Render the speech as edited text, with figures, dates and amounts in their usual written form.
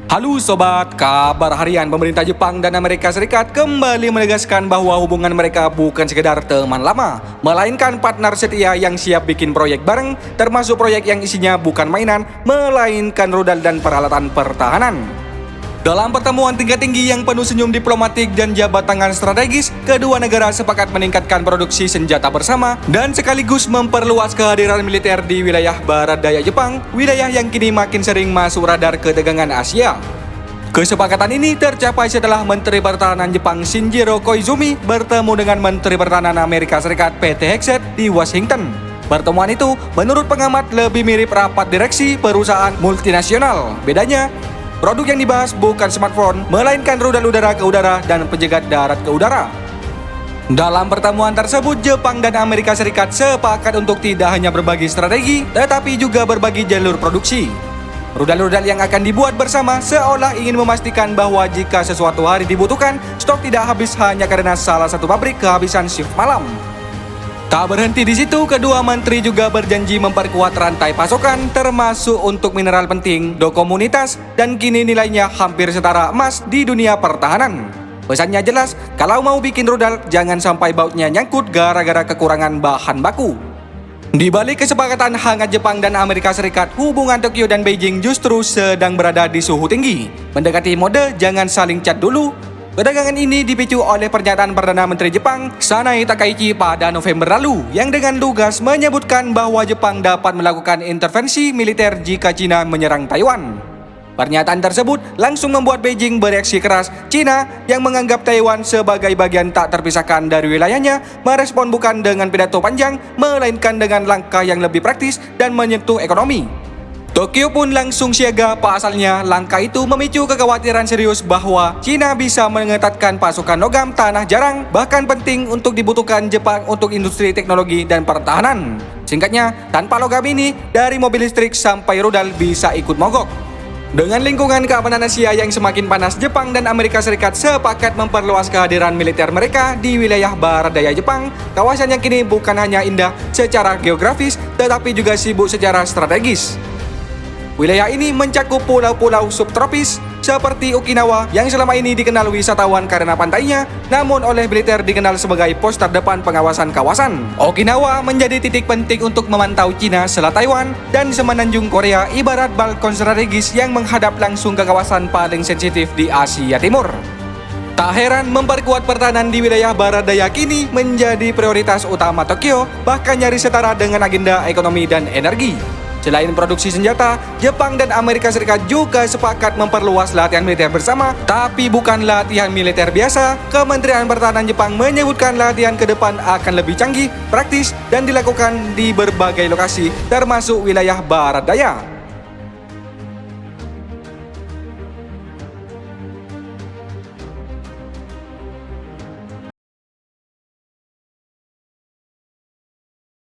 Halo sobat, kabar harian pemerintah Jepang dan Amerika Serikat kembali menegaskan bahwa hubungan mereka bukan sekedar teman lama, melainkan partner setia yang siap bikin proyek bareng, termasuk proyek yang isinya bukan mainan, melainkan rudal dan peralatan pertahanan. Dalam pertemuan tingkat tinggi yang penuh senyum diplomatik dan jabat tangan strategis, kedua negara sepakat meningkatkan produksi senjata bersama dan sekaligus memperluas kehadiran militer di wilayah barat daya Jepang, wilayah yang kini makin sering masuk radar ketegangan Asia. Kesepakatan ini tercapai setelah Menteri Pertahanan Jepang Shinjiro Koizumi bertemu dengan Menteri Pertahanan Amerika Serikat Pete Hegseth di Washington. Pertemuan itu menurut pengamat lebih mirip rapat direksi perusahaan multinasional. Bedanya, produk yang dibahas bukan smartphone, melainkan rudal udara ke udara dan penjegat darat ke udara. Dalam pertemuan tersebut, Jepang dan Amerika Serikat sepakat untuk tidak hanya berbagi strategi, tetapi juga berbagi jalur produksi. Rudal-rudal yang akan dibuat bersama seolah ingin memastikan bahwa jika sesuatu hari dibutuhkan, stok tidak habis hanya karena salah satu pabrik kehabisan shift malam. Tak berhenti di situ, kedua menteri juga berjanji memperkuat rantai pasokan termasuk untuk mineral penting, komunitas, dan kini nilainya hampir setara emas di dunia pertahanan. Pesannya jelas, kalau mau bikin rudal jangan sampai bautnya nyangkut gara-gara kekurangan bahan baku. Di balik kesepakatan hangat Jepang dan Amerika Serikat, hubungan Tokyo dan Beijing justru sedang berada di suhu tinggi. Mendekati mode jangan saling cat dulu. Ketegangan ini dipicu oleh pernyataan Perdana Menteri Jepang, Sanae Takaichi pada November lalu, yang dengan lugas menyebutkan bahwa Jepang dapat melakukan intervensi militer jika Cina menyerang Taiwan. Pernyataan tersebut langsung membuat Beijing bereaksi keras. Cina yang menganggap Taiwan sebagai bagian tak terpisahkan dari wilayahnya, merespon bukan dengan pidato panjang, melainkan dengan langkah yang lebih praktis dan menyentuh ekonomi. Tokyo pun langsung siaga, pasalnya langkah itu memicu kekhawatiran serius bahwa Cina bisa mengetatkan pasokan logam tanah jarang, bahkan penting untuk dibutuhkan Jepang untuk industri teknologi dan pertahanan. Singkatnya, tanpa logam ini, dari mobil listrik sampai rudal bisa ikut mogok. Dengan lingkungan keamanan Asia yang semakin panas, Jepang dan Amerika Serikat sepakat memperluas kehadiran militer mereka di wilayah barat daya Jepang, kawasan yang kini bukan hanya indah secara geografis, tetapi juga sibuk secara strategis. Wilayah ini mencakup pulau-pulau subtropis seperti Okinawa yang selama ini dikenal wisatawan karena pantainya, namun oleh militer dikenal sebagai pos terdepan pengawasan kawasan. Okinawa menjadi titik penting untuk memantau Cina selat Taiwan, dan semenanjung Korea ibarat balkon strategis yang menghadap langsung ke kawasan paling sensitif di Asia Timur. Tak heran memperkuat pertahanan di wilayah barat daya kini menjadi prioritas utama Tokyo, bahkan nyaris setara dengan agenda ekonomi dan energi. Selain produksi senjata, Jepang dan Amerika Serikat juga sepakat memperluas latihan militer bersama, tapi bukan latihan militer biasa. Kementerian Pertahanan Jepang menyebutkan latihan ke depan akan lebih canggih, praktis, dan dilakukan di berbagai lokasi, termasuk wilayah barat daya.